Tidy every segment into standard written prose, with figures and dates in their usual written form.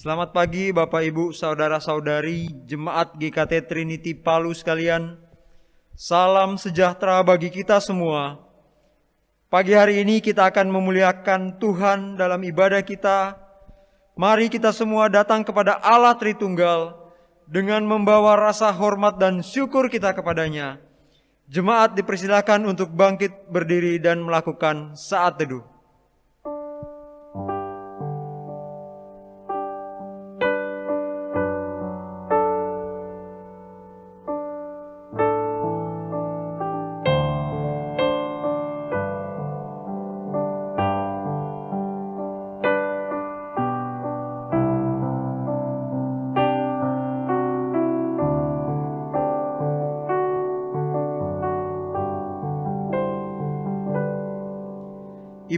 Selamat pagi Bapak Ibu, Saudara-saudari, Jemaat GKT Trinity Palu sekalian. Salam sejahtera bagi kita semua. Pagi hari ini kita akan memuliakan Tuhan dalam ibadah kita. Mari kita semua datang kepada Allah Tritunggal dengan membawa rasa hormat dan syukur kita kepadanya. Jemaat dipersilakan untuk bangkit berdiri dan melakukan saat teduh.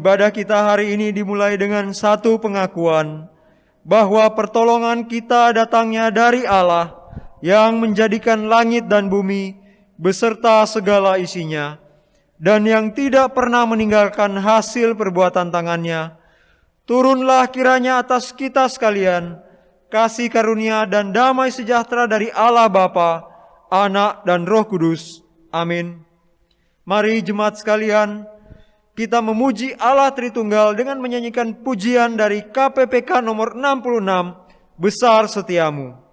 Ibadah kita hari ini dimulai dengan satu pengakuan bahwa pertolongan kita datangnya dari Allah yang menjadikan langit dan bumi beserta segala isinya, dan yang tidak pernah meninggalkan hasil perbuatan tangannya. Turunlah kiranya atas kita sekalian kasih karunia dan damai sejahtera dari Allah Bapa, Anak dan Roh Kudus. Amin. Mari jemaat sekalian, kita memuji Allah Tritunggal dengan menyanyikan pujian dari KPPK nomor 66, Besar Setiamu.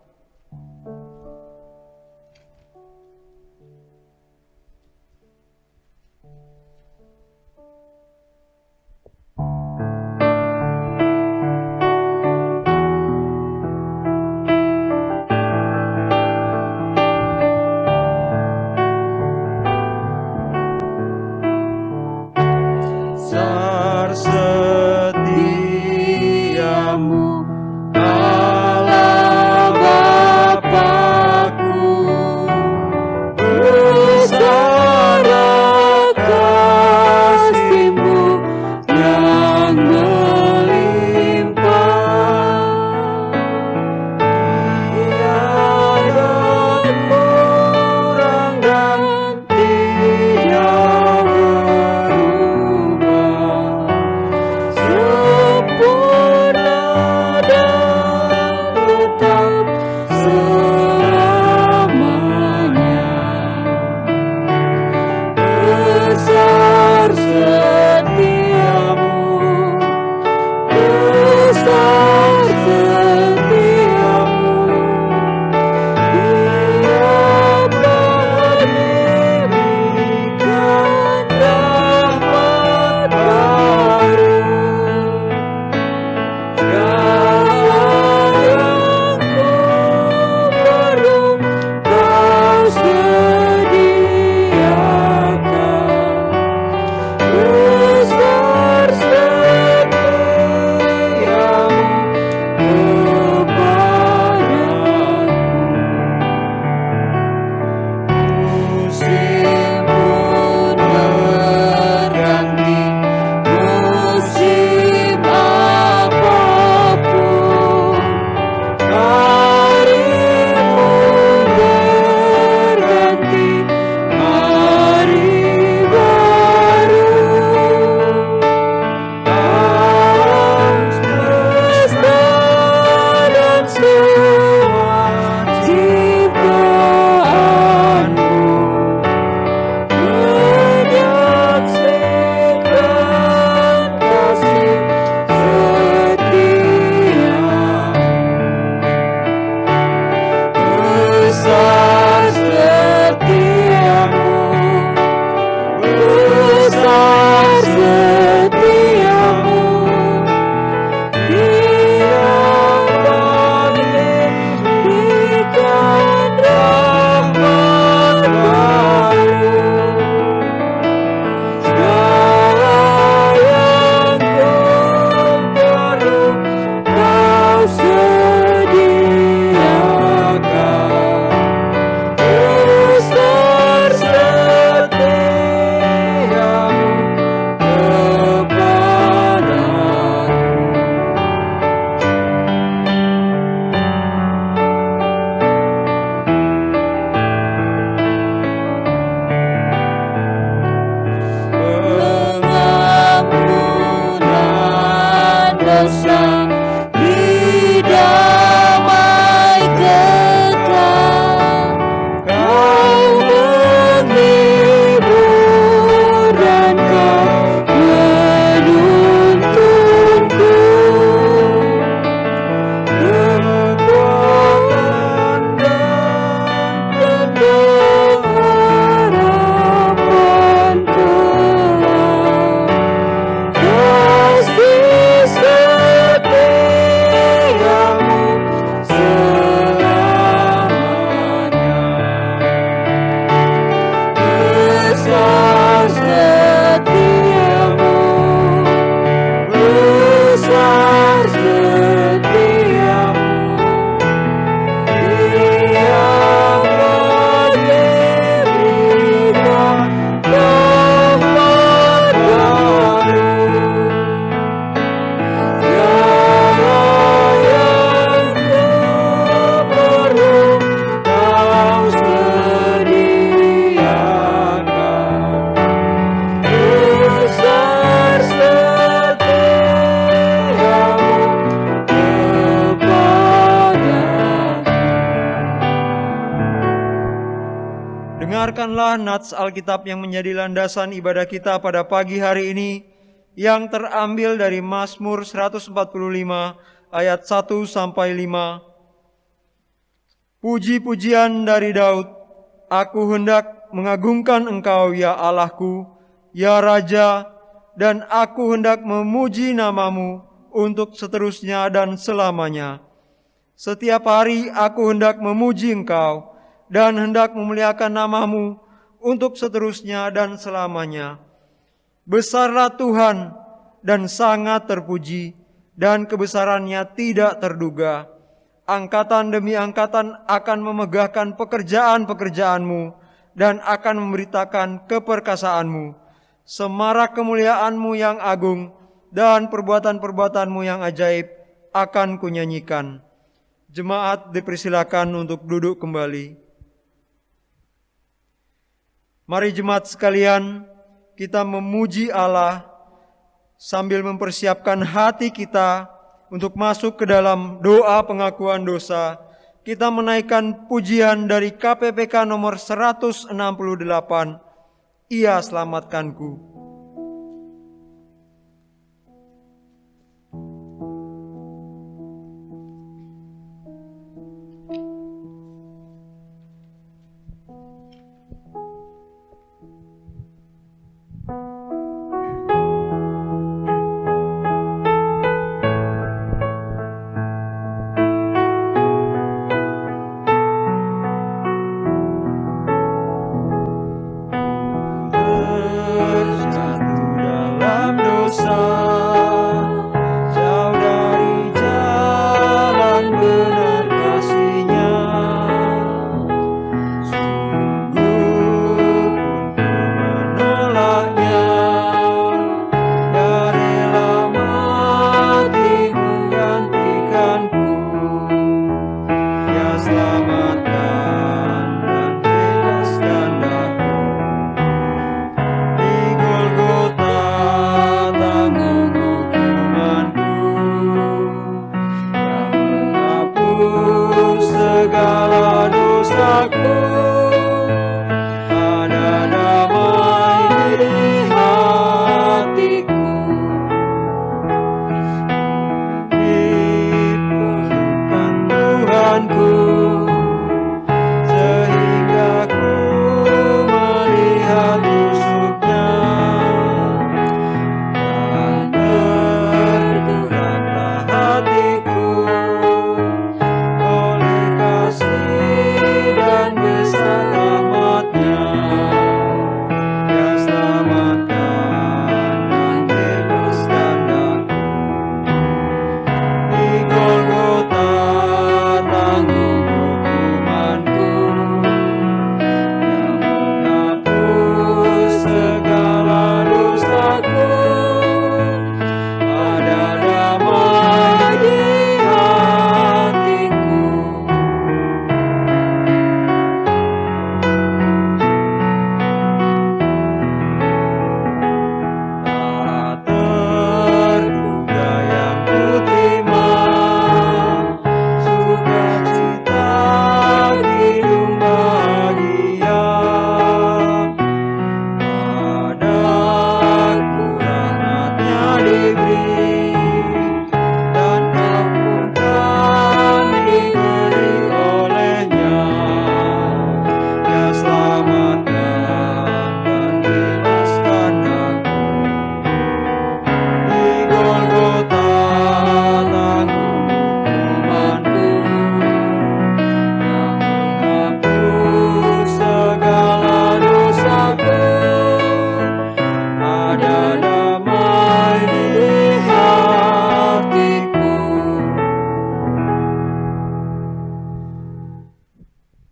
dosa di damai kekal. Kau menghibur dan kau menuntunku. Kekuatan dan pengharapan kelak. Kasih setiamu selamanya. Besar setiamu, besar setiamu, yang diberikan kepadamu. Segala yang kuperlu kau sediakan. Besar setiamu kepadaku. Dengarkanlah nats Alkitab yang menjadi landasan ibadah kita pada pagi hari ini, yang terambil dari Mazmur 145 ayat 1 sampai 5. Puji-pujian dari Daud, aku hendak mengagungkan Engkau ya Allahku, ya Raja, dan aku hendak memuji namamu untuk seterusnya dan selamanya. Setiap hari aku hendak memuji Engkau dan hendak memuliakan namamu untuk seterusnya dan selamanya. Besarlah Tuhan dan sangat terpuji, dan kebesarannya tidak terduga. Angkatan demi angkatan akan memegahkan pekerjaan-pekerjaanmu dan akan memberitakan keperkasaanmu. Semarak kemuliaanmu yang agung dan perbuatan-perbuatanmu yang ajaib akan kunyanyikan. Jemaat dipersilakan untuk duduk kembali. Mari jemaat sekalian, kita memuji Allah sambil mempersiapkan hati kita untuk masuk ke dalam doa pengakuan dosa. Kita menaikkan pujian dari KPPK nomor 168, Ia Selamatkanku. Golgota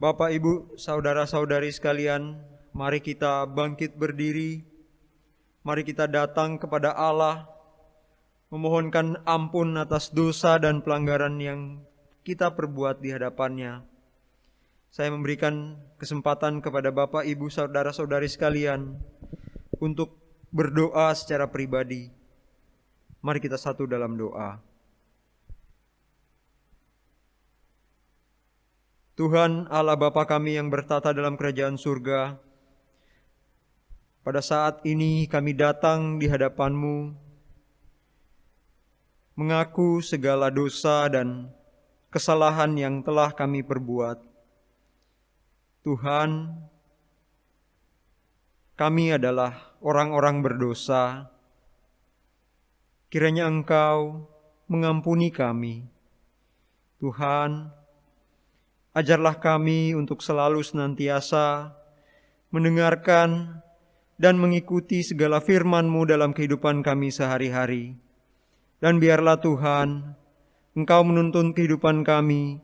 Bapak, Ibu, saudara-saudari sekalian, mari kita bangkit berdiri. Mari kita datang kepada Allah, memohonkan ampun atas dosa dan pelanggaran yang kita perbuat di hadapannya. Saya memberikan kesempatan kepada Bapak, Ibu, saudara-saudari sekalian untuk berdoa secara pribadi. Mari kita satu dalam doa. Tuhan Allah Bapa kami yang bertata dalam kerajaan surga, pada saat ini kami datang di hadapan-Mu, mengaku segala dosa dan kesalahan yang telah kami perbuat. Tuhan, kami adalah orang-orang berdosa. Kiranya Engkau mengampuni kami. Tuhan, ajarlah kami untuk selalu senantiasa mendengarkan dan mengikuti segala firman-Mu dalam kehidupan kami sehari-hari. Dan biarlah Tuhan, Engkau menuntun kehidupan kami,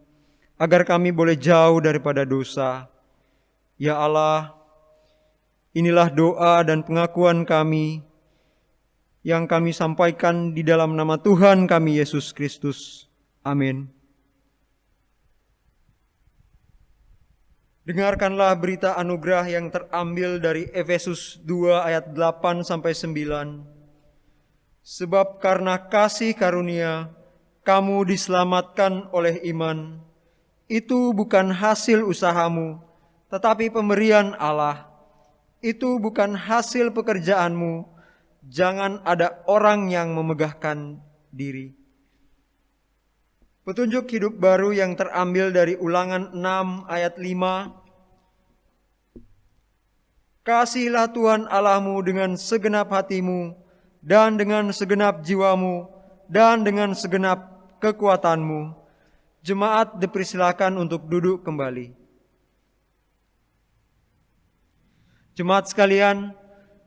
agar kami boleh jauh daripada dosa. Ya Allah, inilah doa dan pengakuan kami yang kami sampaikan di dalam nama Tuhan kami Yesus Kristus. Amin. Dengarkanlah berita anugerah yang terambil dari Efesus 2 ayat 8-9. Sebab karena kasih karunia, kamu diselamatkan oleh iman. Itu bukan hasil usahamu, tetapi pemberian Allah. Itu bukan hasil pekerjaanmu. Jangan ada orang yang memegahkan diri. Petunjuk hidup baru yang terambil dari Ulangan 6 ayat 5. Kasihilah Tuhan Allahmu dengan segenap hatimu, dan dengan segenap jiwamu, dan dengan segenap kekuatanmu. Jemaat dipersilakan untuk duduk kembali. Jemaat sekalian,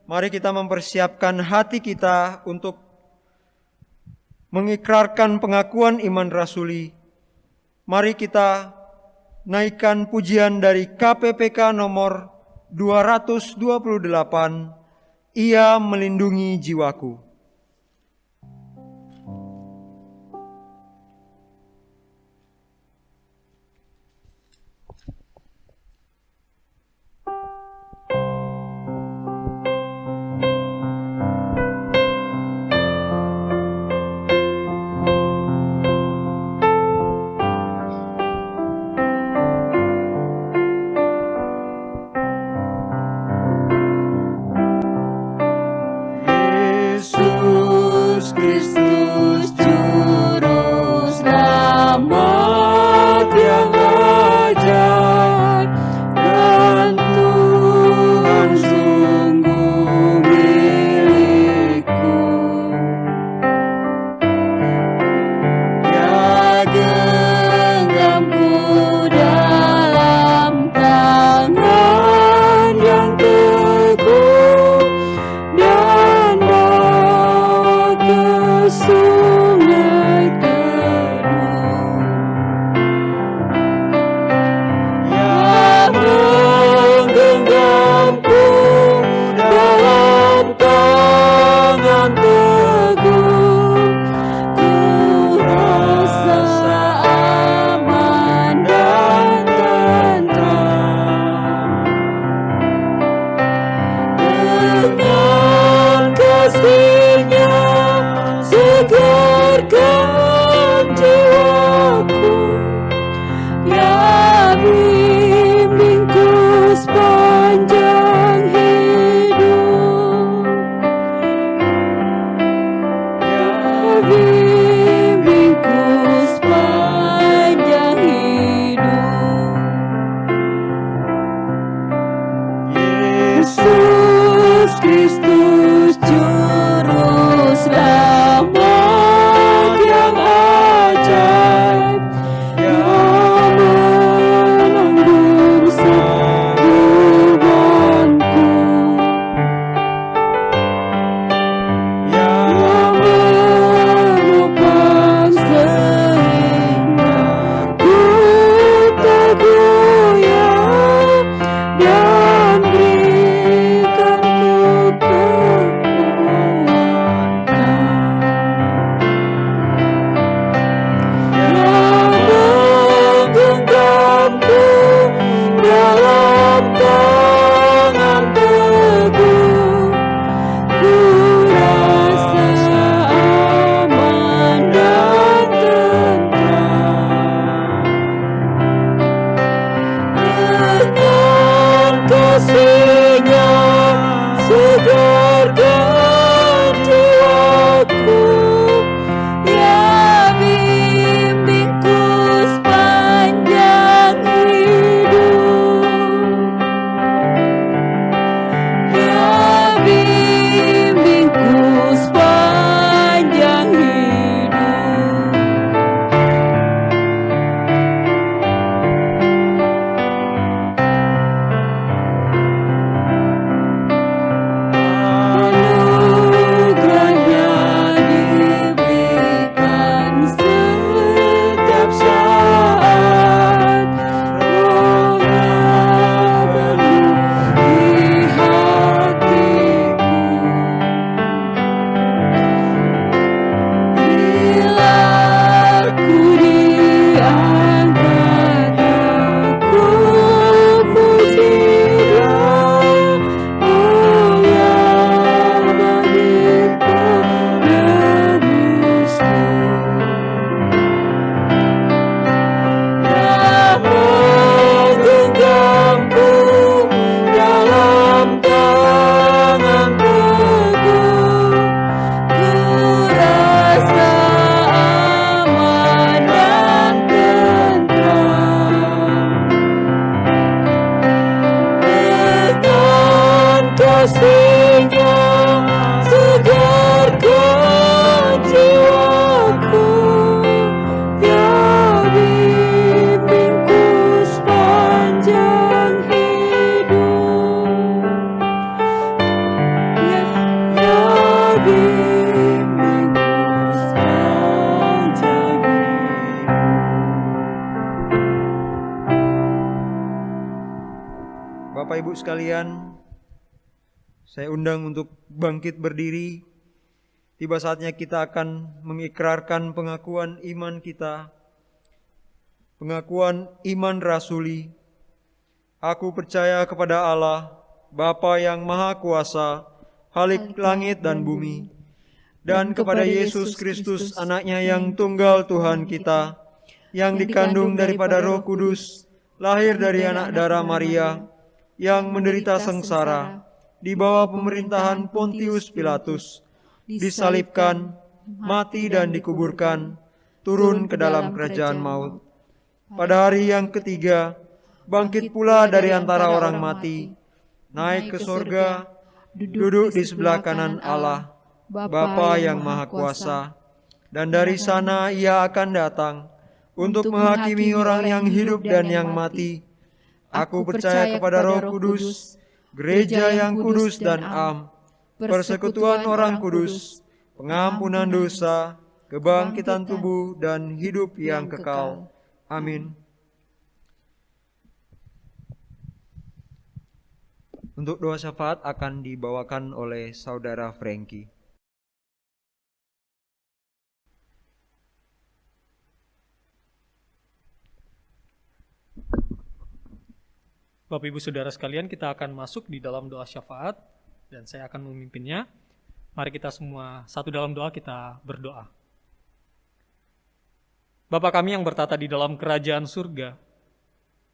mari kita mempersiapkan hati kita untuk mengikrarkan pengakuan iman rasuli. Mari kita naikkan pujian dari KPPK nomor 228, Ia melindungi jiwaku. Kristus Juru Selamat yang ajaib, dan Tuhan sungguh milikku. Dia genggamku dalam tangan yang teguh, dan bawa Ibu sekalian, saya undang untuk bangkit berdiri. Tiba saatnya kita akan mengikrarkan pengakuan iman kita. Pengakuan iman rasuli. Aku percaya kepada Allah, Bapa yang Maha Kuasa, Khalik langit dan bumi, dan kepada Yesus Kristus, anaknya yang tunggal Tuhan kita, yang dikandung daripada Roh Kudus, lahir dari anak darah Maria, yang menderita sengsara, di bawah pemerintahan Pontius Pilatus, disalibkan, mati dan dikuburkan, turun ke dalam kerajaan maut. Pada hari yang ketiga, bangkit pula dari antara orang mati, naik ke sorga, duduk di sebelah kanan Allah, Bapa yang Maha Kuasa, dan dari sana Ia akan datang untuk menghakimi orang yang hidup dan yang mati. Aku percaya kepada Roh Kudus, gereja yang kudus dan am, persekutuan orang kudus, pengampunan dosa, kebangkitan tubuh, dan hidup yang kekal. Amin. Untuk doa syafaat akan dibawakan oleh Saudara Frankie. Bapak Ibu Saudara sekalian, kita akan masuk di dalam doa syafaat dan saya akan memimpinnya. Mari kita semua satu dalam doa, kita berdoa. Bapa kami yang bertata di dalam kerajaan surga,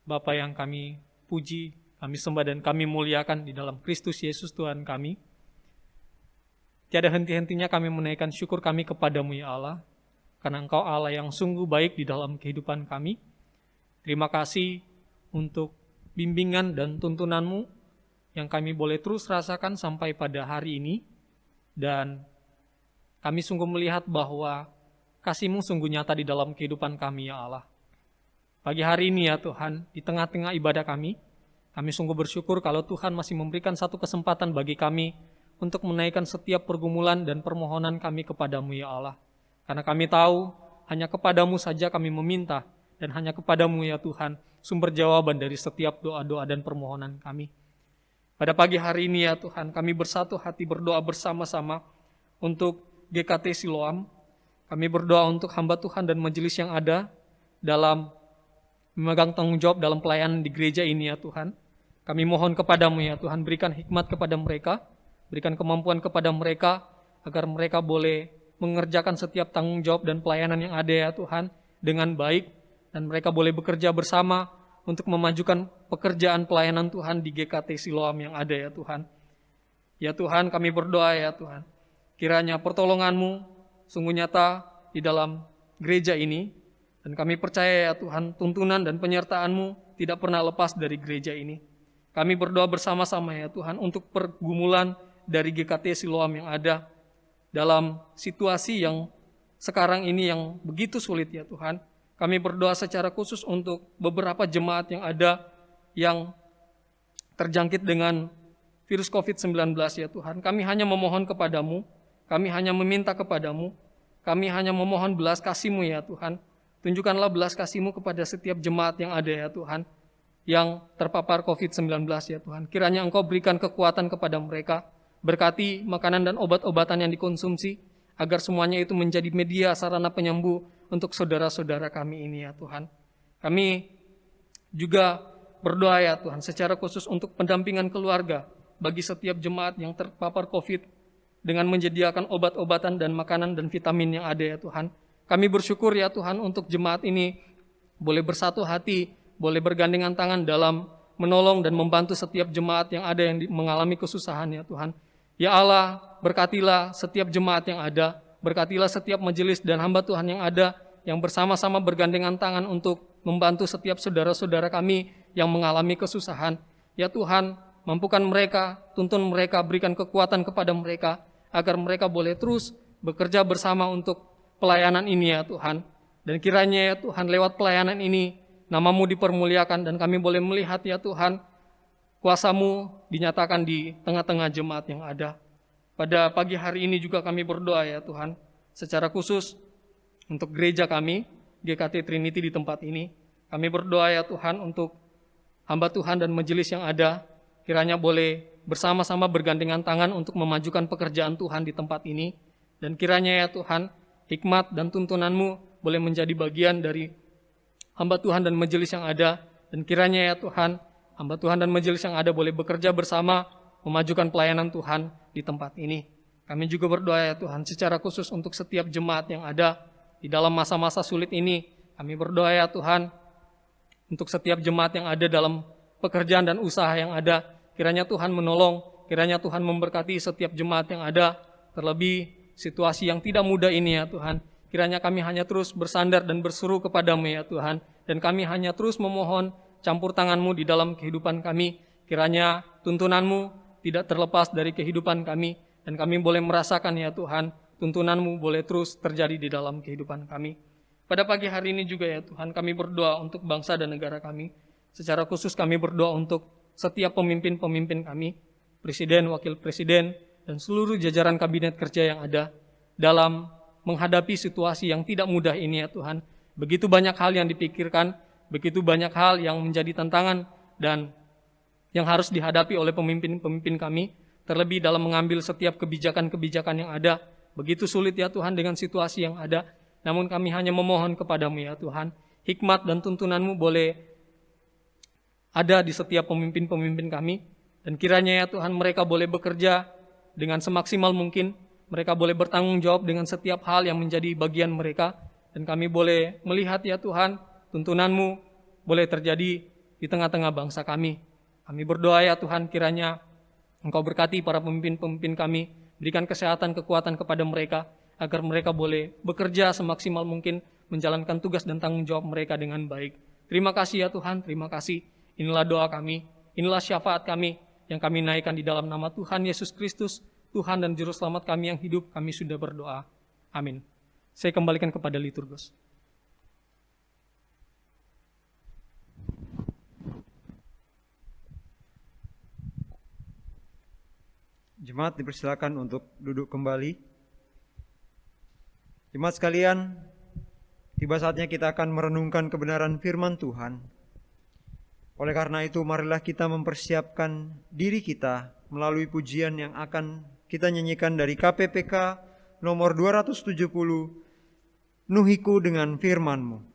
Bapa yang kami puji, kami sembah dan kami muliakan di dalam Kristus Yesus Tuhan kami. Tiada henti-hentinya kami menaikkan syukur kami kepadamu ya Allah, karena Engkau Allah yang sungguh baik di dalam kehidupan kami. Terima kasih untuk bimbingan dan tuntunanmu yang kami boleh terus rasakan sampai pada hari ini. Dan kami sungguh melihat bahwa kasih-Mu sungguh nyata di dalam kehidupan kami ya Allah. Pagi hari ini ya Tuhan, di tengah-tengah ibadah kami sungguh bersyukur kalau Tuhan masih memberikan satu kesempatan bagi kami untuk menaikkan setiap pergumulan dan permohonan kami kepadamu ya Allah. Karena kami tahu hanya kepadamu saja kami meminta, dan hanya kepadamu ya Tuhan sumber jawaban dari setiap doa-doa dan permohonan kami. Pada pagi hari ini ya Tuhan, kami bersatu hati berdoa bersama-sama untuk GKT Siloam. Kami berdoa untuk hamba Tuhan dan majelis yang ada dalam memegang tanggung jawab dalam pelayanan di gereja ini ya Tuhan. Kami mohon kepadamu ya Tuhan, berikan hikmat kepada mereka, berikan kemampuan kepada mereka, agar mereka boleh mengerjakan setiap tanggung jawab dan pelayanan yang ada ya Tuhan dengan baik, dan mereka boleh bekerja bersama untuk memajukan pekerjaan pelayanan Tuhan di GKT Siloam yang ada ya Tuhan. Ya Tuhan, kami berdoa ya Tuhan, kiranya pertolongan-Mu sungguh nyata di dalam gereja ini, dan kami percaya ya Tuhan, tuntunan dan penyertaan-Mu tidak pernah lepas dari gereja ini. Kami berdoa bersama-sama ya Tuhan untuk pergumulan dari GKT Siloam yang ada dalam situasi yang sekarang ini yang begitu sulit ya Tuhan. Kami berdoa secara khusus untuk beberapa jemaat yang ada yang terjangkit dengan virus COVID-19 ya Tuhan. Kami hanya memohon kepadamu, kami hanya meminta kepadamu, kami hanya memohon belas kasih-Mu ya Tuhan. Tunjukkanlah belas kasih-Mu kepada setiap jemaat yang ada ya Tuhan, yang terpapar COVID-19 ya Tuhan. Kiranya Engkau berikan kekuatan kepada mereka, berkati makanan dan obat-obatan yang dikonsumsi, agar semuanya itu menjadi media sarana penyembuh untuk saudara-saudara kami ini ya Tuhan. Kami juga berdoa ya Tuhan, secara khusus untuk pendampingan keluarga bagi setiap jemaat yang terpapar COVID, dengan menyediakan obat-obatan dan makanan dan vitamin yang ada ya Tuhan. Kami bersyukur ya Tuhan untuk jemaat ini boleh bersatu hati, boleh bergandengan tangan dalam menolong dan membantu setiap jemaat yang ada yang mengalami kesusahan ya Tuhan. Ya Allah, berkatilah setiap jemaat yang ada, berkatilah setiap majelis dan hamba Tuhan yang ada, yang bersama-sama bergandengan tangan untuk membantu setiap saudara-saudara kami yang mengalami kesusahan. Ya Tuhan, mampukan mereka, tuntun mereka, berikan kekuatan kepada mereka, agar mereka boleh terus bekerja bersama untuk pelayanan ini ya Tuhan. Dan kiranya ya Tuhan, lewat pelayanan ini, nama-Mu dipermuliakan dan kami boleh melihat ya Tuhan, kuasa-Mu dinyatakan di tengah-tengah jemaat yang ada. Pada pagi hari ini juga kami berdoa ya Tuhan, secara khusus untuk gereja kami, GKT Trinity di tempat ini. Kami berdoa ya Tuhan untuk hamba Tuhan dan majelis yang ada, kiranya boleh bersama-sama bergandengan tangan untuk memajukan pekerjaan Tuhan di tempat ini. Dan kiranya ya Tuhan, hikmat dan tuntunan-Mu boleh menjadi bagian dari hamba Tuhan dan majelis yang ada. Dan kiranya ya Tuhan, hamba Tuhan dan majelis yang ada boleh bekerja bersama memajukan pelayanan Tuhan di tempat ini. Kami juga berdoa ya Tuhan secara khusus untuk setiap jemaat yang ada di dalam masa-masa sulit ini. Kami berdoa ya Tuhan untuk setiap jemaat yang ada dalam pekerjaan dan usaha yang ada. Kiranya Tuhan menolong, kiranya Tuhan memberkati setiap jemaat yang ada. Terlebih situasi yang tidak mudah ini ya Tuhan. Kiranya kami hanya terus bersandar dan berseru kepadamu ya Tuhan. Dan kami hanya terus memohon campur tangan-Mu di dalam kehidupan kami. Kiranya tuntunan-Mu tidak terlepas dari kehidupan kami. Dan kami boleh merasakan ya Tuhan, tuntunan-Mu boleh terus terjadi di dalam kehidupan kami. Pada pagi hari ini juga ya Tuhan, kami berdoa untuk bangsa dan negara kami. Secara khusus kami berdoa untuk setiap pemimpin-pemimpin kami, presiden, wakil presiden, dan seluruh jajaran kabinet kerja yang ada dalam menghadapi situasi yang tidak mudah ini ya Tuhan. Begitu banyak hal yang dipikirkan, begitu banyak hal yang menjadi tantangan dan yang harus dihadapi oleh pemimpin-pemimpin kami, terlebih dalam mengambil setiap kebijakan-kebijakan yang ada. Begitu sulit ya Tuhan dengan situasi yang ada, namun kami hanya memohon kepadamu ya Tuhan, hikmat dan tuntunan-Mu boleh ada di setiap pemimpin-pemimpin kami, dan kiranya ya Tuhan mereka boleh bekerja dengan semaksimal mungkin, mereka boleh bertanggung jawab dengan setiap hal yang menjadi bagian mereka, dan kami boleh melihat ya Tuhan, tuntunan-Mu boleh terjadi di tengah-tengah bangsa kami. Kami berdoa ya Tuhan, kiranya Engkau berkati para pemimpin-pemimpin kami, berikan kesehatan, kekuatan kepada mereka, agar mereka boleh bekerja semaksimal mungkin, menjalankan tugas dan tanggung jawab mereka dengan baik. Terima kasih ya Tuhan, terima kasih. Inilah doa kami, inilah syafaat kami, yang kami naikkan di dalam nama Tuhan Yesus Kristus, Tuhan dan Juru Selamat kami yang hidup, kami sudah berdoa. Amin. Saya kembalikan kepada liturgus. Jemaat dipersilakan untuk duduk kembali. Jemaat sekalian, tiba saatnya kita akan merenungkan kebenaran firman Tuhan. Oleh karena itu, marilah kita mempersiapkan diri kita melalui pujian yang akan kita nyanyikan dari KPPK nomor 270, Nuhiku dengan firman-Mu.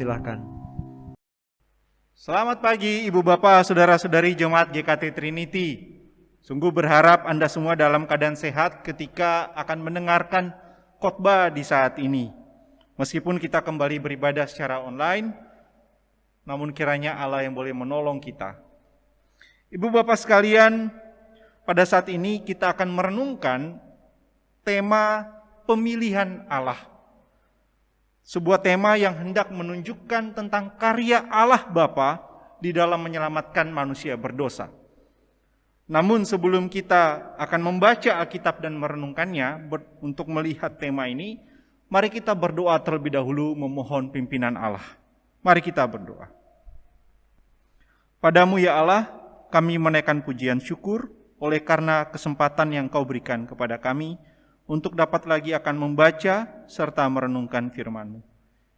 Dipersilahkan. Selamat pagi Ibu Bapak, Saudara-saudari Jemaat GKT Trinity. Sungguh berharap Anda semua dalam keadaan sehat ketika akan mendengarkan khotbah di saat ini. Meskipun kita kembali beribadah secara online, namun kiranya Allah yang boleh menolong kita. Ibu Bapak sekalian, pada saat ini kita akan merenungkan tema pemilihan Allah. Sebuah tema yang hendak menunjukkan tentang karya Allah Bapa di dalam menyelamatkan manusia berdosa. Namun sebelum kita akan membaca Alkitab dan merenungkannya untuk melihat tema ini, mari kita berdoa terlebih dahulu memohon pimpinan Allah. Mari kita berdoa. Padamu ya Allah, kami menaikkan pujian syukur oleh karena kesempatan yang Kau berikan kepada kami untuk dapat lagi akan membaca serta merenungkan firman-Mu.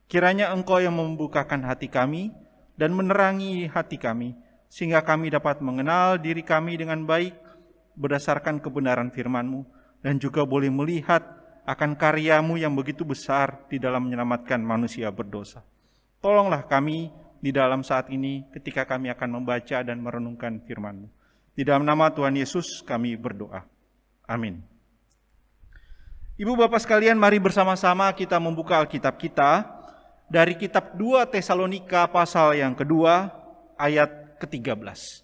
Kiranya Engkau yang membukakan hati kami dan menerangi hati kami, sehingga kami dapat mengenal diri kami dengan baik berdasarkan kebenaran firman-Mu, dan juga boleh melihat akan karya-Mu yang begitu besar di dalam menyelamatkan manusia berdosa. Tolonglah kami di dalam saat ini ketika kami akan membaca dan merenungkan firman-Mu. Di dalam nama Tuhan Yesus kami berdoa. Amin. Ibu Bapak sekalian, mari bersama-sama kita membuka Alkitab kita dari kitab 2 Tesalonika pasal yang kedua ayat ke-13.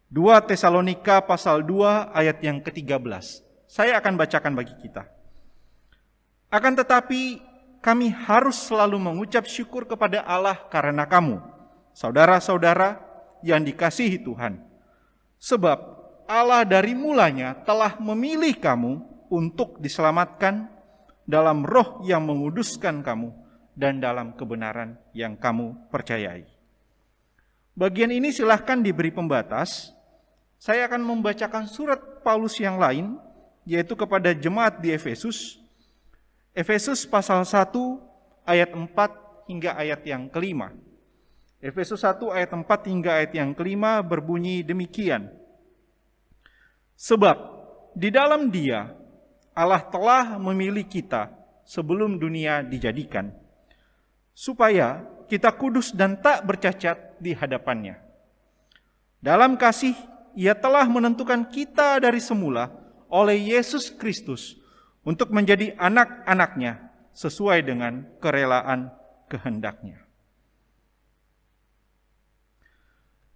2 Tesalonika pasal 2 ayat yang ke-13. Saya akan bacakan bagi kita. Akan tetapi kami harus selalu mengucap syukur kepada Allah karena kamu, saudara-saudara yang dikasihi Tuhan. Sebab Allah dari mulanya telah memilih kamu untuk diselamatkan dalam roh yang menguduskan kamu dan dalam kebenaran yang kamu percayai. Bagian ini silahkan diberi pembatas. Saya akan membacakan surat Paulus yang lain, yaitu kepada jemaat di Efesus. Efesus pasal 1 ayat 4 hingga ayat yang kelima. Efesus 1 ayat 4 hingga ayat yang kelima berbunyi demikian. Sebab di dalam Dia Allah telah memilih kita sebelum dunia dijadikan, supaya kita kudus dan tak bercacat di hadapannya. Dalam kasih, Ia telah menentukan kita dari semula oleh Yesus Kristus untuk menjadi anak-anak-Nya sesuai dengan kerelaan kehendak-Nya.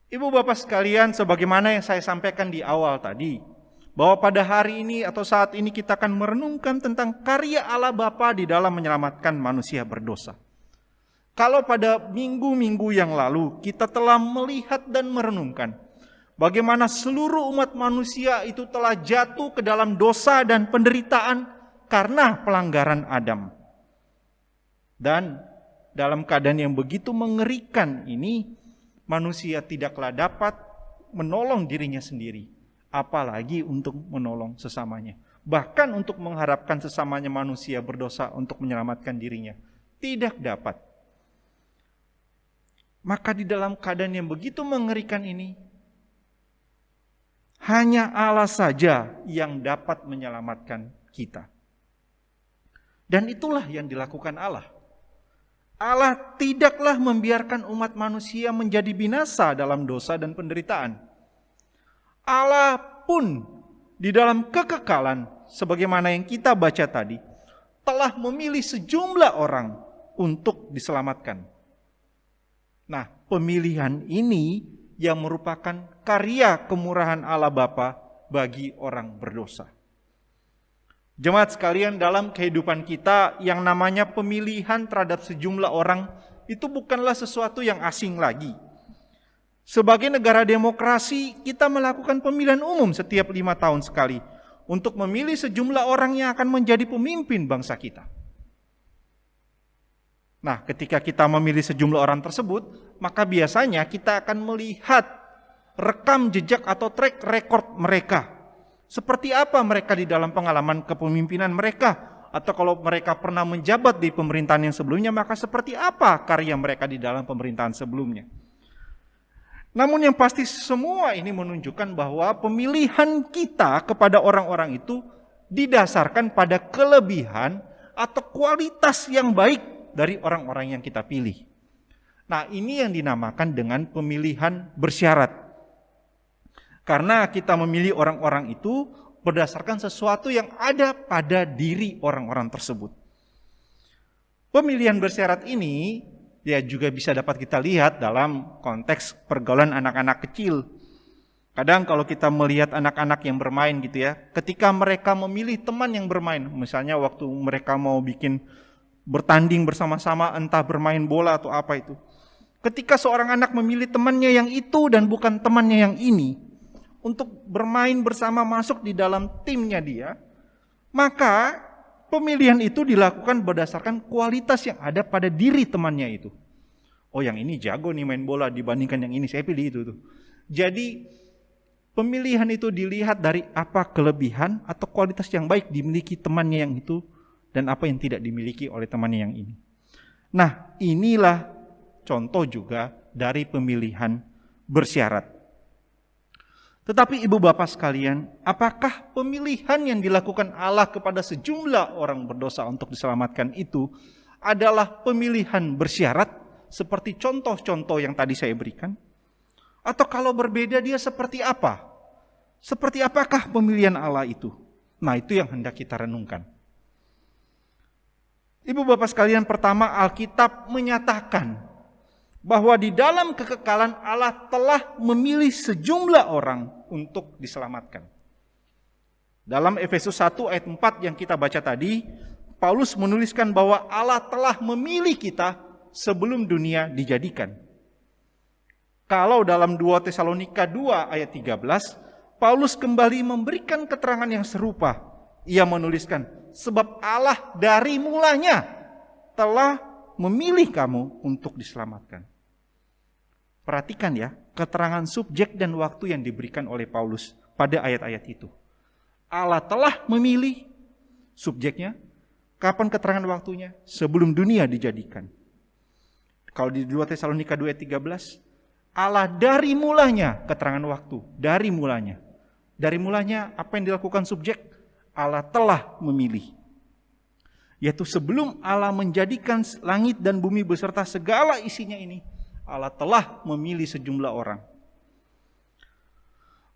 Ibu Bapak sekalian, sebagaimana yang saya sampaikan di awal tadi, bahwa pada hari ini atau saat ini kita akan merenungkan tentang karya Allah Bapa di dalam menyelamatkan manusia berdosa. Kalau pada minggu-minggu yang lalu kita telah melihat dan merenungkan bagaimana seluruh umat manusia itu telah jatuh ke dalam dosa dan penderitaan karena pelanggaran Adam. Dan dalam keadaan yang begitu mengerikan ini, manusia tidaklah dapat menolong dirinya sendiri, apalagi untuk menolong sesamanya. Bahkan untuk mengharapkan sesamanya manusia berdosa untuk menyelamatkan dirinya, tidak dapat. Maka di dalam keadaan yang begitu mengerikan ini, hanya Allah saja yang dapat menyelamatkan kita. Dan itulah yang dilakukan Allah. Allah tidaklah membiarkan umat manusia menjadi binasa dalam dosa dan penderitaan. Allah pun di dalam kekekalan, sebagaimana yang kita baca tadi, telah memilih sejumlah orang untuk diselamatkan. Nah, pemilihan ini yang merupakan karya kemurahan Allah Bapa bagi orang berdosa. Jemaat sekalian, dalam kehidupan kita yang namanya pemilihan terhadap sejumlah orang itu bukanlah sesuatu yang asing lagi. Sebagai negara demokrasi, kita melakukan pemilihan umum setiap 5 tahun sekali untuk memilih sejumlah orang yang akan menjadi pemimpin bangsa kita. Nah, ketika kita memilih sejumlah orang tersebut, maka biasanya kita akan melihat rekam jejak atau track record mereka. Seperti apa mereka di dalam pengalaman kepemimpinan mereka, atau kalau mereka pernah menjabat di pemerintahan yang sebelumnya, maka seperti apa karya mereka di dalam pemerintahan sebelumnya. Namun yang pasti semua ini menunjukkan bahwa pemilihan kita kepada orang-orang itu didasarkan pada kelebihan atau kualitas yang baik dari orang-orang yang kita pilih. Nah, ini yang dinamakan dengan pemilihan bersyarat. Karena kita memilih orang-orang itu berdasarkan sesuatu yang ada pada diri orang-orang tersebut. Pemilihan bersyarat ini ya juga bisa dapat kita lihat dalam konteks pergaulan anak-anak kecil. Kadang kalau kita melihat anak-anak yang bermain gitu ya, ketika mereka memilih teman yang bermain, misalnya waktu mereka mau bikin bertanding bersama-sama, entah bermain bola atau apa itu. Ketika seorang anak memilih temannya yang itu dan bukan temannya yang ini, untuk bermain bersama masuk di dalam timnya dia, maka pemilihan itu dilakukan berdasarkan kualitas yang ada pada diri temannya itu. Oh, yang ini jago nih main bola dibandingkan yang ini, saya pilih itu tuh. Jadi pemilihan itu dilihat dari apa kelebihan atau kualitas yang baik dimiliki temannya yang itu dan apa yang tidak dimiliki oleh temannya yang ini. Nah, inilah contoh juga dari pemilihan bersyarat. Tetapi ibu bapak sekalian, apakah pemilihan yang dilakukan Allah kepada sejumlah orang berdosa untuk diselamatkan itu adalah pemilihan bersyarat seperti contoh-contoh yang tadi saya berikan? Atau kalau berbeda dia seperti apa? Seperti apakah pemilihan Allah itu? Nah, itu yang hendak kita renungkan. Ibu bapak sekalian, pertama Alkitab menyatakan bahwa di dalam kekekalan Allah telah memilih sejumlah orang untuk diselamatkan. Dalam Efesus 1 ayat 4 yang kita baca tadi, Paulus menuliskan bahwa Allah telah memilih kita sebelum dunia dijadikan. Kalau dalam 2 Tesalonika 2 ayat 13, Paulus kembali memberikan keterangan yang serupa. Ia menuliskan, sebab Allah dari mulanya telah memilih kamu untuk diselamatkan. Perhatikan ya, keterangan subjek dan waktu yang diberikan oleh Paulus pada ayat-ayat itu. Allah telah memilih subjeknya, kapan keterangan waktunya? Sebelum dunia dijadikan. Kalau di 2 Tesalonika 2 ayat 13, Allah dari mulanya, keterangan waktu, dari mulanya. Dari mulanya apa yang dilakukan subjek? Allah telah memilih. Yaitu sebelum Allah menjadikan langit dan bumi beserta segala isinya ini, Allah telah memilih sejumlah orang.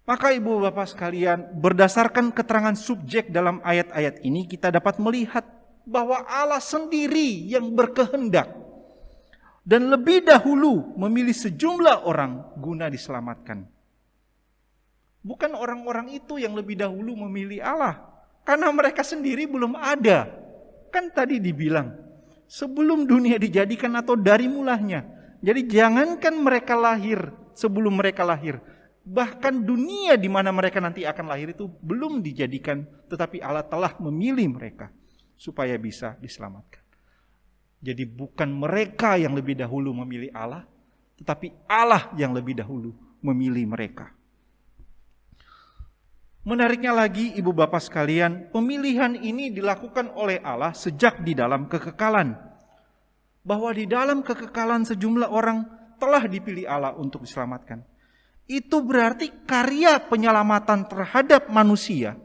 Maka ibu bapak sekalian, berdasarkan keterangan subjek dalam ayat-ayat ini, kita dapat melihat bahwa Allah sendiri yang berkehendak dan lebih dahulu memilih sejumlah orang guna diselamatkan. Bukan orang-orang itu yang lebih dahulu memilih Allah, karena mereka sendiri belum ada. Kan tadi dibilang, sebelum dunia dijadikan atau dari mulanya. Jadi jangankan mereka lahir, sebelum mereka lahir, bahkan dunia di mana mereka nanti akan lahir itu belum dijadikan, tetapi Allah telah memilih mereka supaya bisa diselamatkan. Jadi bukan mereka yang lebih dahulu memilih Allah, tetapi Allah yang lebih dahulu memilih mereka. Menariknya lagi ibu bapak sekalian, pemilihan ini dilakukan oleh Allah sejak di dalam kekekalan. Bahwa di dalam kekekalan sejumlah orang telah dipilih Allah untuk diselamatkan. Itu berarti karya penyelamatan terhadap manusia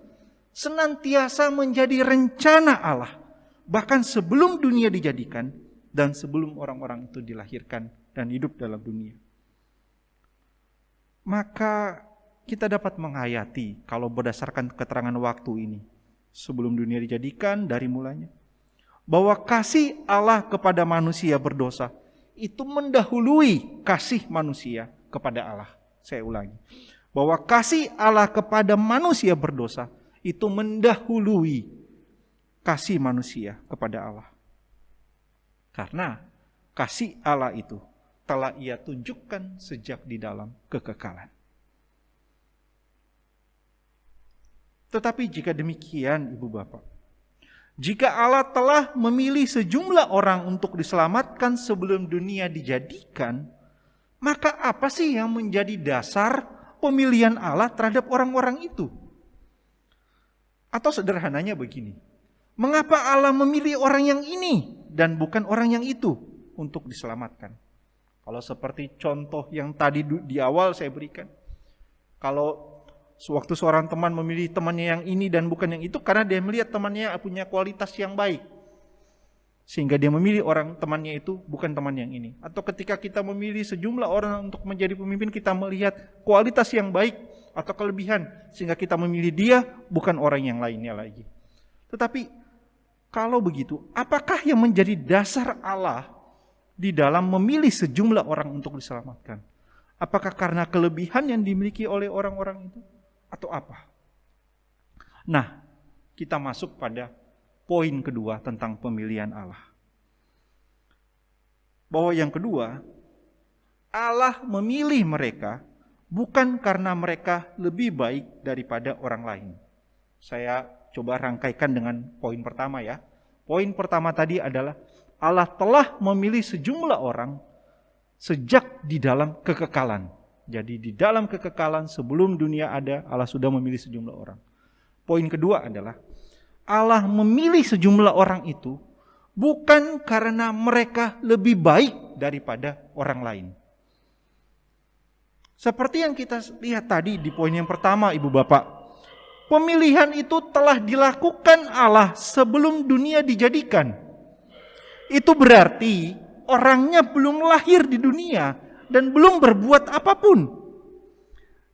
senantiasa menjadi rencana Allah. Bahkan sebelum dunia dijadikan dan sebelum orang-orang itu dilahirkan dan hidup dalam dunia. Maka kita dapat menghayati kalau berdasarkan keterangan waktu ini. Sebelum dunia dijadikan dari mulanya. Bahwa kasih Allah kepada manusia berdosa itu mendahului kasih manusia kepada Allah. Saya ulangi. Bahwa kasih Allah kepada manusia berdosa itu mendahului kasih manusia kepada Allah. Karena kasih Allah itu telah Ia tunjukkan sejak di dalam kekekalan. Tetapi jika demikian, Ibu Bapak, jika Allah telah memilih sejumlah orang untuk diselamatkan sebelum dunia dijadikan, maka apa sih yang menjadi dasar pemilihan Allah terhadap orang-orang itu? Atau sederhananya begini, mengapa Allah memilih orang yang ini dan bukan orang yang itu untuk diselamatkan? Kalau seperti contoh yang tadi di awal saya berikan, kalau sewaktu seorang teman memilih temannya yang ini dan bukan yang itu karena dia melihat temannya punya kualitas yang baik. sehingga dia memilih orang temannya itu bukan teman yang ini. Atau ketika kita memilih sejumlah orang untuk menjadi pemimpin, kita melihat kualitas yang baik atau kelebihan, sehingga kita memilih dia bukan orang yang lainnya lagi. Tetapi kalau begitu, apakah yang menjadi dasar Allah di dalam memilih sejumlah orang untuk diselamatkan? Apakah karena kelebihan yang dimiliki oleh orang-orang itu? Atau apa? Nah, kita masuk pada poin kedua tentang pemilihan Allah. Bahwa yang kedua, Allah memilih mereka bukan karena mereka lebih baik daripada orang lain. Saya coba rangkaikan dengan poin pertama ya. Poin pertama tadi adalah Allah telah memilih sejumlah orang sejak di dalam kekekalan. Jadi di dalam kekekalan sebelum dunia ada, Allah sudah memilih sejumlah orang. Poin kedua adalah Allah memilih sejumlah orang itu bukan karena mereka lebih baik daripada orang lain. Seperti yang kita lihat tadi di poin yang pertama, Ibu Bapak. Pemilihan itu telah dilakukan Allah sebelum dunia dijadikan. Itu berarti orangnya belum lahir di dunia dan belum berbuat apapun.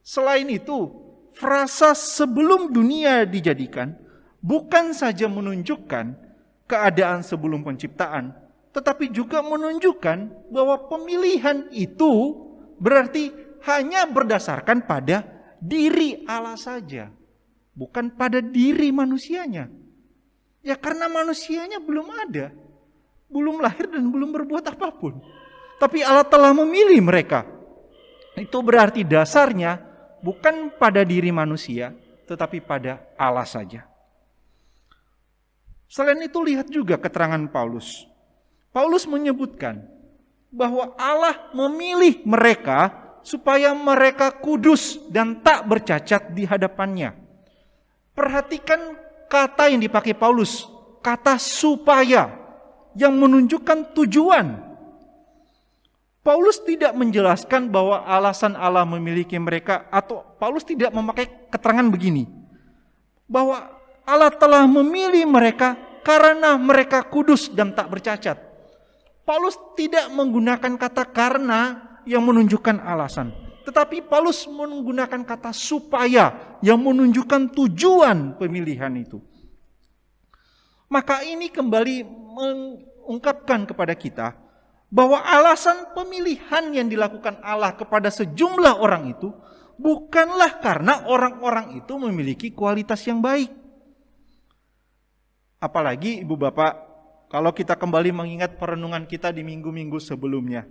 Selain itu, frasa sebelum dunia dijadikan bukan saja menunjukkan keadaan sebelum penciptaan, tetapi juga menunjukkan bahwa pemilihan itu berarti hanya berdasarkan pada diri Allah saja, bukan pada diri manusianya. Ya karena manusianya belum ada, belum lahir dan belum berbuat apapun. Tapi Allah telah memilih mereka. Itu berarti dasarnya bukan pada diri manusia, tetapi pada Allah saja. Selain itu lihat juga keterangan Paulus. Paulus menyebutkan bahwa Allah memilih mereka supaya mereka kudus dan tak bercacat di hadapannya. Perhatikan kata yang dipakai Paulus, kata supaya, yang menunjukkan tujuan. Paulus tidak menjelaskan bahwa alasan Allah memiliki mereka, atau Paulus tidak memakai keterangan begini, bahwa Allah telah memilih mereka karena mereka kudus dan tak bercacat. Paulus tidak menggunakan kata karena yang menunjukkan alasan, tetapi Paulus menggunakan kata supaya yang menunjukkan tujuan pemilihan itu. Maka ini kembali mengungkapkan kepada kita bahwa alasan pemilihan yang dilakukan Allah kepada sejumlah orang itu bukanlah karena orang-orang itu memiliki kualitas yang baik. Apalagi Ibu Bapak, kalau kita kembali mengingat perenungan kita di minggu-minggu sebelumnya,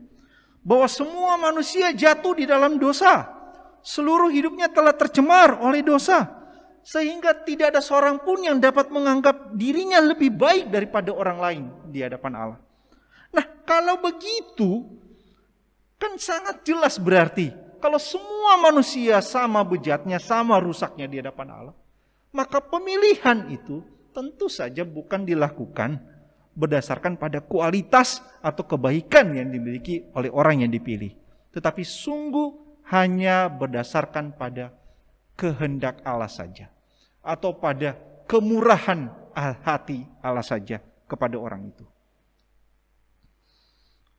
bahwa semua manusia jatuh di dalam dosa. Seluruh hidupnya telah tercemar oleh dosa, sehingga tidak ada seorang pun yang dapat menganggap dirinya lebih baik daripada orang lain di hadapan Allah. Nah, kalau begitu, kan sangat jelas berarti kalau semua manusia sama bejatnya, sama rusaknya di hadapan Allah, maka pemilihan itu tentu saja bukan dilakukan berdasarkan pada kualitas atau kebaikan yang dimiliki oleh orang yang dipilih, tetapi sungguh hanya berdasarkan pada kehendak Allah saja, atau pada kemurahan hati Allah saja kepada orang itu.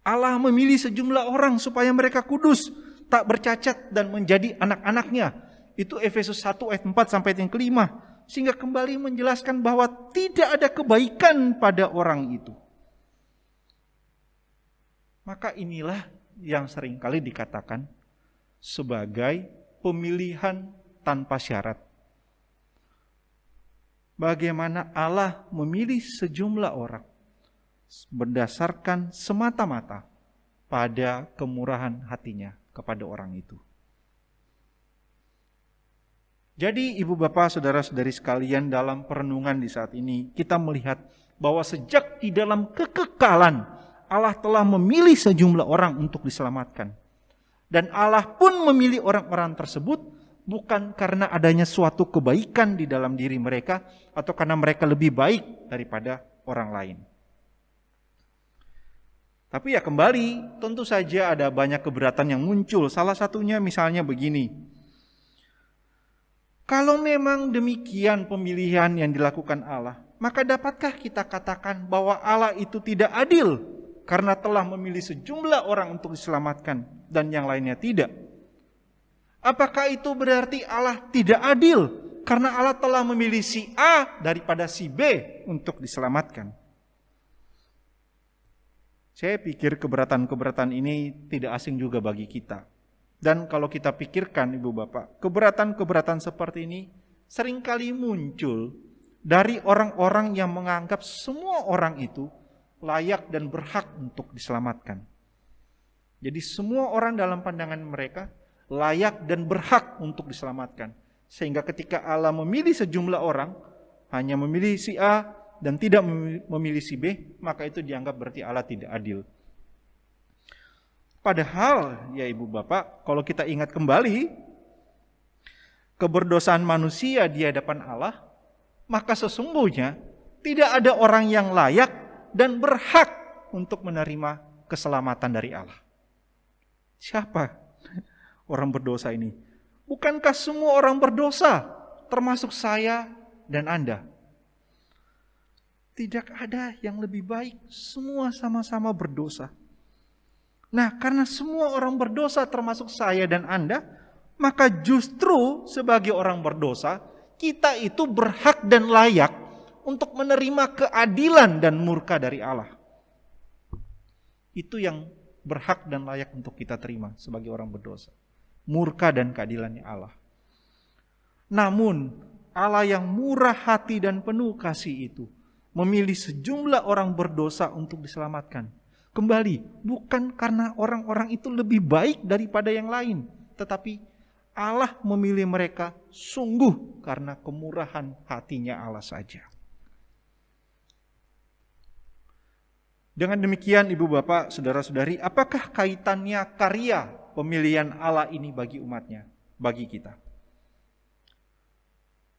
Allah memilih sejumlah orang supaya mereka kudus, tak bercacat dan menjadi anak-anaknya. Itu Efesus 1 ayat 4 sampai yang kelima. Sehingga kembali menjelaskan bahwa tidak ada kebaikan pada orang itu. Maka inilah yang seringkali dikatakan sebagai pemilihan tanpa syarat. Bagaimana Allah memilih sejumlah orang berdasarkan semata-mata pada kemurahan hatinya kepada orang itu. Jadi Ibu Bapak, Saudara-saudari sekalian, dalam perenungan di saat ini kita melihat bahwa sejak di dalam kekekalan Allah telah memilih sejumlah orang untuk diselamatkan. Dan Allah pun memilih orang-orang tersebut bukan karena adanya suatu kebaikan di dalam diri mereka atau karena mereka lebih baik daripada orang lain. Tapi ya kembali, tentu saja ada banyak keberatan yang muncul. Salah satunya misalnya begini. Kalau memang demikian pemilihan yang dilakukan Allah, maka dapatkah kita katakan bahwa Allah itu tidak adil karena telah memilih sejumlah orang untuk diselamatkan dan yang lainnya tidak? Apakah itu berarti Allah tidak adil karena Allah telah memilih si A daripada si B untuk diselamatkan? Saya pikir keberatan-keberatan ini tidak asing juga bagi kita. Dan kalau kita pikirkan, Ibu Bapak, keberatan-keberatan seperti ini seringkali muncul dari orang-orang yang menganggap semua orang itu layak dan berhak untuk diselamatkan. Jadi semua orang dalam pandangan mereka layak dan berhak untuk diselamatkan. Sehingga ketika Allah memilih sejumlah orang, hanya memilih si A dan tidak memilih si B, maka itu dianggap berarti Allah tidak adil. Padahal, ya Ibu Bapak, kalau kita ingat kembali, keberdosaan manusia di hadapan Allah, maka sesungguhnya tidak ada orang yang layak dan berhak untuk menerima keselamatan dari Allah. Siapa orang berdosa ini? Bukankah semua orang berdosa, termasuk saya dan Anda? Tidak ada yang lebih baik, semua sama-sama berdosa. Nah, karena semua orang berdosa termasuk saya dan Anda, maka justru sebagai orang berdosa, kita itu berhak dan layak untuk menerima keadilan dan murka dari Allah. Itu yang berhak dan layak untuk kita terima sebagai orang berdosa. Murka dan keadilannya Allah. Namun, Allah yang murah hati dan penuh kasih itu memilih sejumlah orang berdosa untuk diselamatkan. Kembali, bukan karena orang-orang itu lebih baik daripada yang lain, tetapi Allah memilih mereka sungguh karena kemurahan hatinya Allah saja. Dengan demikian, Ibu Bapak, Saudara-saudari, apakah kaitannya karya pemilihan Allah ini bagi umatnya, bagi kita?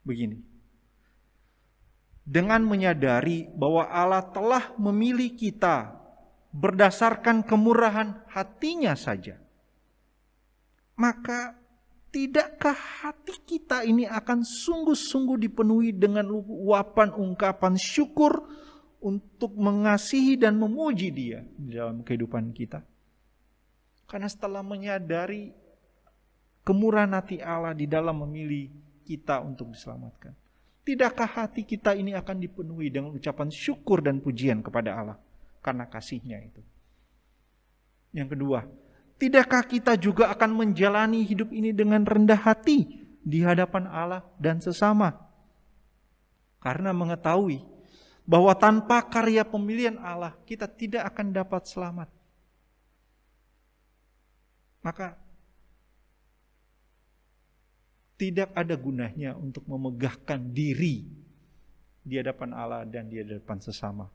Begini, dengan menyadari bahwa Allah telah memilih kita berdasarkan kemurahan hatinya saja, maka tidakkah hati kita ini akan sungguh-sungguh dipenuhi dengan luapan ungkapan syukur untuk mengasihi dan memuji Dia di dalam kehidupan kita? Karena setelah menyadari kemurahan hati Allah di dalam memilih kita untuk diselamatkan, tidakkah hati kita ini akan dipenuhi dengan ucapan syukur dan pujian kepada Allah karena kasih-Nya itu? Yang kedua, tidakkah kita juga akan menjalani hidup ini dengan rendah hati di hadapan Allah dan sesama? Karena mengetahui bahwa tanpa karya pemilihan Allah, kita tidak akan dapat selamat. Maka tidak ada gunanya untuk memegahkan diri di hadapan Allah dan di hadapan sesama.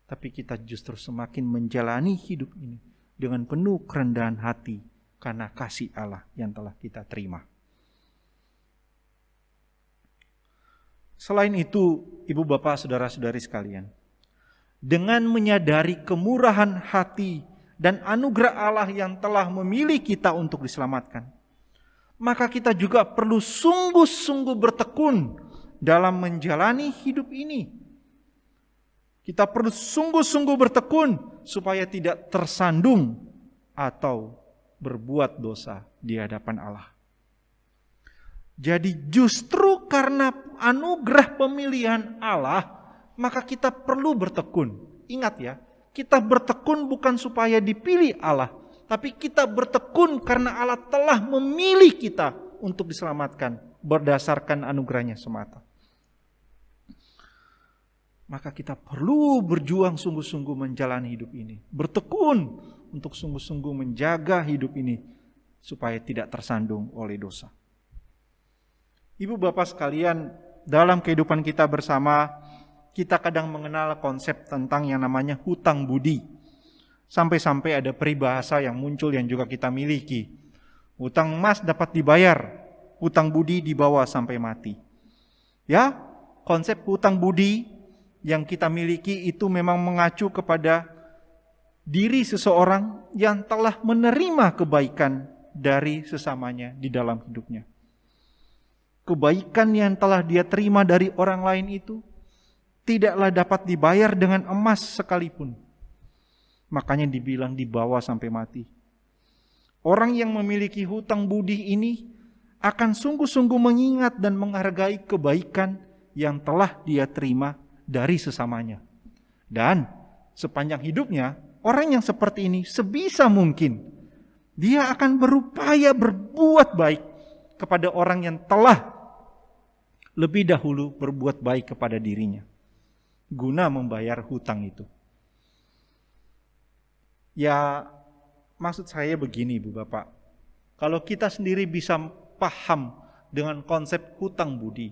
Tapi kita justru semakin menjalani hidup ini dengan penuh kerendahan hati karena kasih Allah yang telah kita terima. Selain itu, Ibu Bapak, Saudara-saudari sekalian, dengan menyadari kemurahan hati dan anugerah Allah yang telah memilih kita untuk diselamatkan, maka kita juga perlu sungguh-sungguh bertekun dalam menjalani hidup ini. Kita perlu sungguh-sungguh bertekun supaya tidak tersandung atau berbuat dosa di hadapan Allah. Jadi justru karena anugerah pemilihan Allah, maka kita perlu bertekun. Ingat ya, kita bertekun bukan supaya dipilih Allah, tapi kita bertekun karena Allah telah memilih kita untuk diselamatkan berdasarkan anugerahnya semata. Maka kita perlu berjuang sungguh-sungguh menjalani hidup ini. Bertekun untuk sungguh-sungguh menjaga hidup ini supaya tidak tersandung oleh dosa. Ibu Bapak sekalian, dalam kehidupan kita bersama, kita kadang mengenal konsep tentang yang namanya hutang budi. Sampai-sampai ada peribahasa yang muncul yang juga kita miliki. Hutang emas dapat dibayar, hutang budi dibawa sampai mati. Ya, konsep hutang budi yang kita miliki itu memang mengacu kepada diri seseorang yang telah menerima kebaikan dari sesamanya di dalam hidupnya. Kebaikan yang telah dia terima dari orang lain itu tidaklah dapat dibayar dengan emas sekalipun. Makanya dibilang dibawa sampai mati. Orang yang memiliki hutang budi ini akan sungguh-sungguh mengingat dan menghargai kebaikan yang telah dia terima dari sesamanya. Dan sepanjang hidupnya, orang yang seperti ini sebisa mungkin dia akan berupaya berbuat baik kepada orang yang telah lebih dahulu berbuat baik kepada dirinya, guna membayar hutang itu. Ya, maksud saya begini Bu Bapak, kalau kita sendiri bisa paham dengan konsep hutang budi,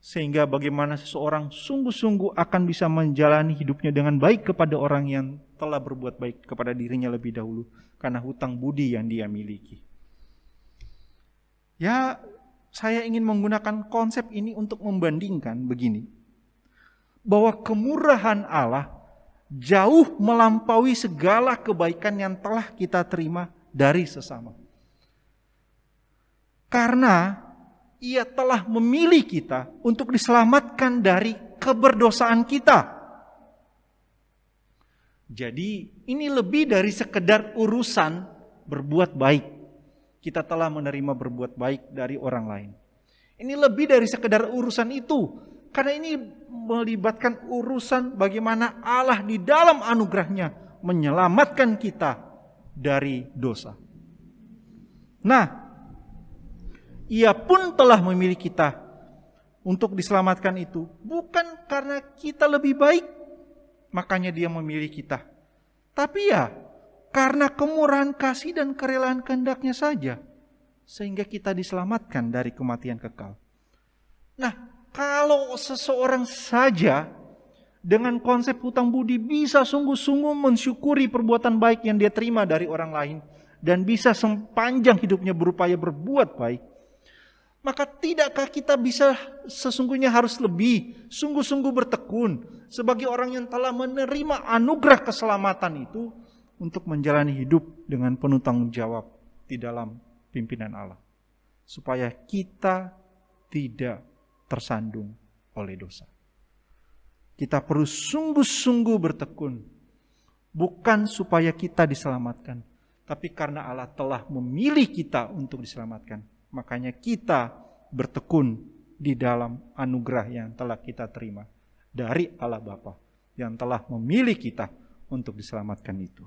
sehingga bagaimana seseorang sungguh-sungguh akan bisa menjalani hidupnya dengan baik kepada orang yang telah berbuat baik kepada dirinya lebih dahulu, karena hutang budi yang dia miliki. Ya, saya ingin menggunakan konsep ini untuk membandingkan begini, bahwa kemurahan Allah jauh melampaui segala kebaikan yang telah kita terima dari sesama. Karena Ia telah memilih kita untuk diselamatkan dari keberdosaan kita. Jadi ini lebih dari sekedar urusan berbuat baik. Kita telah menerima berbuat baik dari orang lain. Ini lebih dari sekedar urusan itu. Karena ini melibatkan urusan bagaimana Allah di dalam anugerahnya menyelamatkan kita dari dosa. Nah, Ia pun telah memilih kita untuk diselamatkan itu. Bukan karena kita lebih baik, makanya Dia memilih kita. Tapi ya, karena kemurahan kasih dan kerelaan kehendak-Nya saja, sehingga kita diselamatkan dari kematian kekal. Nah, kalau seseorang saja dengan konsep hutang budi bisa sungguh-sungguh mensyukuri perbuatan baik yang dia terima dari orang lain, dan bisa sepanjang hidupnya berupaya berbuat baik, maka tidakkah kita bisa sesungguhnya harus lebih sungguh-sungguh bertekun sebagai orang yang telah menerima anugerah keselamatan itu untuk menjalani hidup dengan penuh tanggung jawab di dalam pimpinan Allah, supaya kita tidak tersandung oleh dosa. Kita perlu sungguh-sungguh bertekun, bukan supaya kita diselamatkan, tapi karena Allah telah memilih kita untuk diselamatkan. Makanya kita bertekun di dalam anugerah yang telah kita terima dari Allah Bapa yang telah memilih kita untuk diselamatkan itu.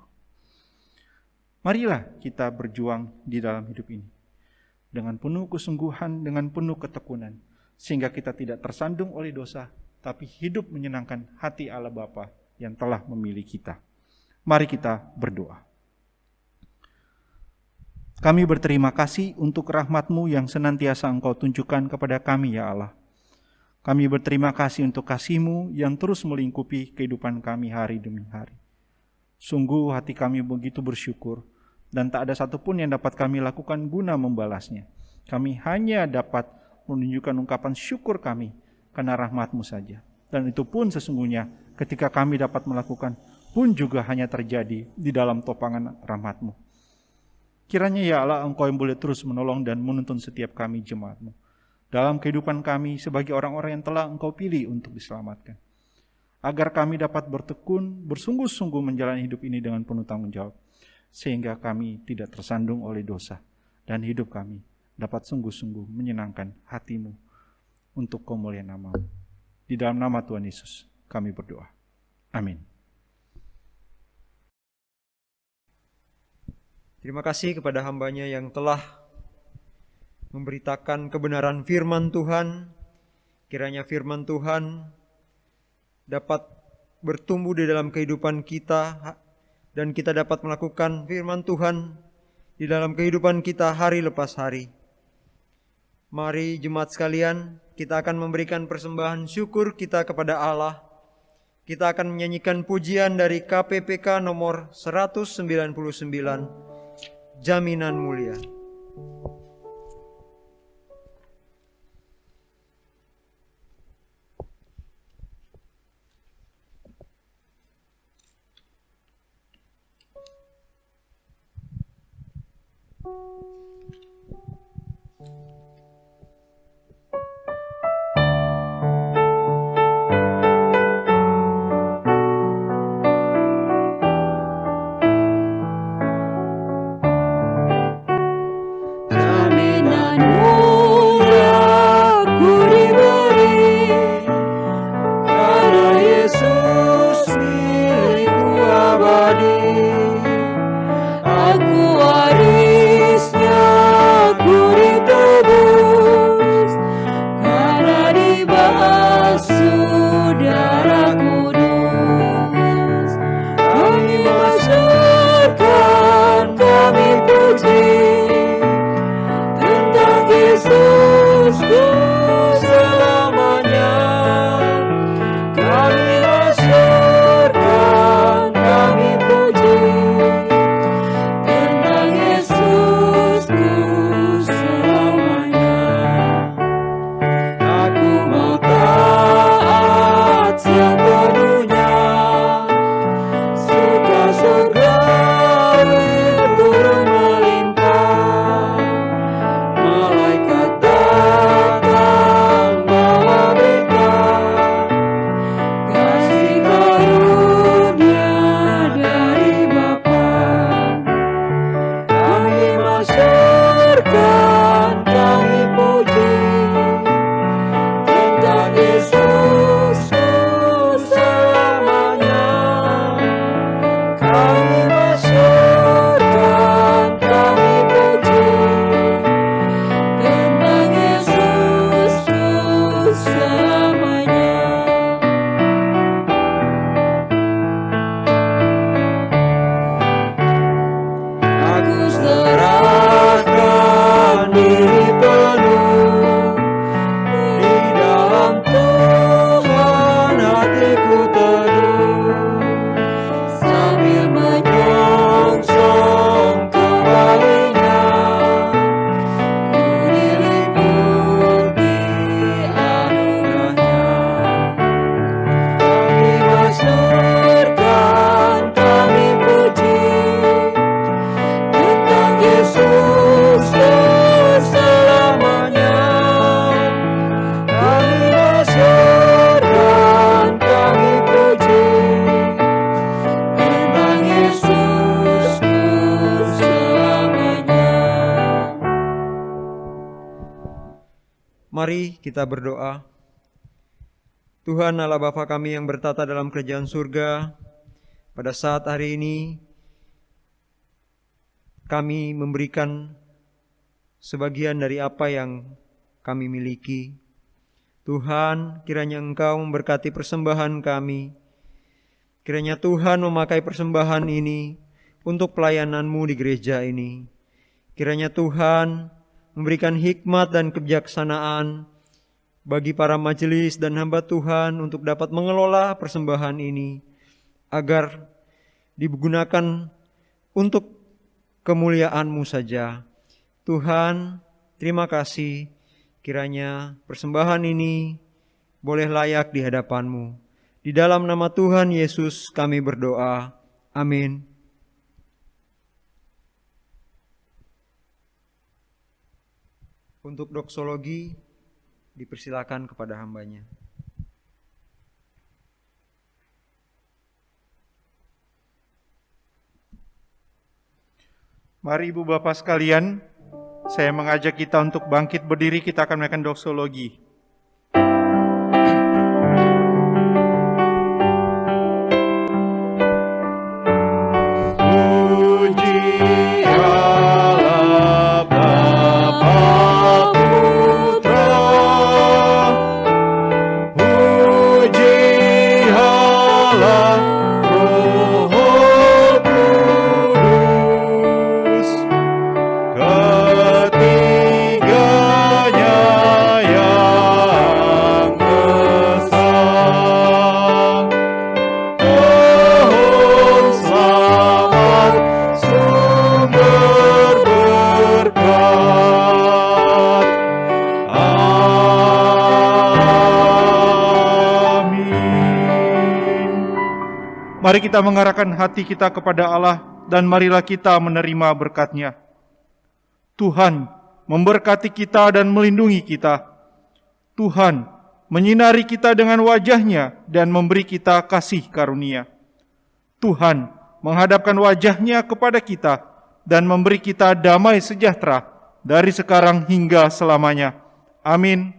Marilah kita berjuang di dalam hidup ini dengan penuh kesungguhan, dengan penuh ketekunan, sehingga kita tidak tersandung oleh dosa, tapi hidup menyenangkan hati Allah Bapa yang telah memilih kita. Mari kita berdoa. Kami berterima kasih untuk rahmat-Mu yang senantiasa Engkau tunjukkan kepada kami, ya Allah. Kami berterima kasih untuk kasih-Mu yang terus melingkupi kehidupan kami hari demi hari. Sungguh hati kami begitu bersyukur, dan tak ada satupun yang dapat kami lakukan guna membalasnya. Kami hanya dapat menunjukkan ungkapan syukur kami karena rahmat-Mu saja. Dan itu pun sesungguhnya ketika kami dapat melakukan pun juga hanya terjadi di dalam topangan rahmat-Mu. Kiranya ya Allah, Engkau yang boleh terus menolong dan menuntun setiap kami jemaat-Mu dalam kehidupan kami sebagai orang-orang yang telah Engkau pilih untuk diselamatkan. Agar kami dapat bertekun, bersungguh-sungguh menjalani hidup ini dengan penuh tanggung jawab, sehingga kami tidak tersandung oleh dosa, dan hidup kami dapat sungguh-sungguh menyenangkan hati-Mu untuk kemuliaan nama-Mu. Di dalam nama Tuhan Yesus kami berdoa. Amin. Terima kasih kepada hamba-Nya yang telah memberitakan kebenaran firman Tuhan. Kiranya firman Tuhan dapat bertumbuh di dalam kehidupan kita, dan kita dapat melakukan firman Tuhan di dalam kehidupan kita hari lepas hari. Mari jemaat sekalian, kita akan memberikan persembahan syukur kita kepada Allah. Kita akan menyanyikan pujian dari KPPK nomor 199, Jaminan Mulia. Mari kita berdoa. Tuhan Allah Bapa kami yang bertata dalam kerajaan surga, pada saat hari ini kami memberikan sebagian dari apa yang kami miliki. Tuhan, kiranya Engkau memberkati persembahan kami. Kiranya Tuhan memakai persembahan ini untuk pelayanan-Mu di gereja ini. Kiranya Tuhan memberikan hikmat dan kebijaksanaan bagi para majelis dan hamba Tuhan untuk dapat mengelola persembahan ini, agar digunakan untuk kemuliaan-Mu saja. Tuhan, terima kasih, kiranya persembahan ini boleh layak di hadapan-Mu. Di dalam nama Tuhan Yesus kami berdoa. Amin. Untuk doksologi, dipersilakan kepada hambanya. Mari Ibu Bapak sekalian, saya mengajak kita untuk bangkit berdiri, kita akan menaikkan doksologi. Mari kita mengarahkan hati kita kepada Allah dan marilah kita menerima berkat-Nya. Tuhan memberkati kita dan melindungi kita. Tuhan menyinari kita dengan wajah-Nya dan memberi kita kasih karunia. Tuhan menghadapkan wajah-Nya kepada kita dan memberi kita damai sejahtera dari sekarang hingga selamanya. Amin.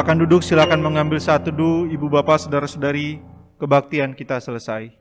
Silakan duduk, silakan mengambil saat teduh. Ibu bapak, saudara-saudari, kebaktian kita selesai.